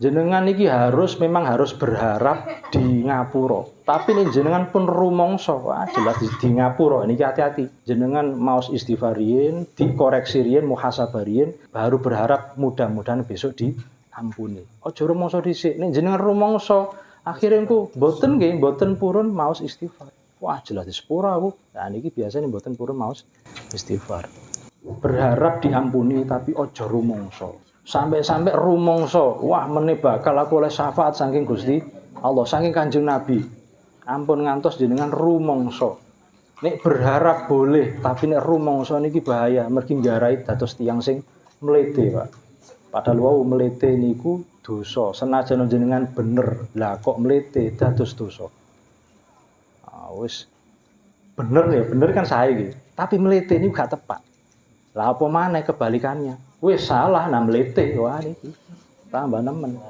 Jenengan iki memang harus berharap di ngapura. Tapi nih jenengan pun rumangsa, wah jelas di ngapura. Niki hati-hati. Jenengan maos istighfarin, dikoreksi riyen, muhasabah riyen, baru berharap mudah-mudahan besok diampuni. Aja rumangsa dhisik. Nek jenengan rumangsa, akhire engko mboten purun maos istighfar. Wah jelas di sepura aku. Nah niki biasanya mboten purun maos istighfar. Berharap diampuni tapi aja rumangsa. Sampai rumangsa, wah meneh bakal aku oleh syafaat saking Gusti Allah, saking Kanjeng Nabi. Ampun ngantos jenengan rumangsa. Nek berharap boleh, tapi nek rumangsa niki bahaya, mergi nggarai dados tiyang sing mlete, Pak. Padahal wau mlete niku dosa. Senajan jenengan bener, lah kok mlete dados dosa. Wis bener ya, bener kan sae iki. Tapi mlete niku gak tepat. Lah apa maneh kebalikannya? Wis salah nang mlete, wah niki tambah nemen.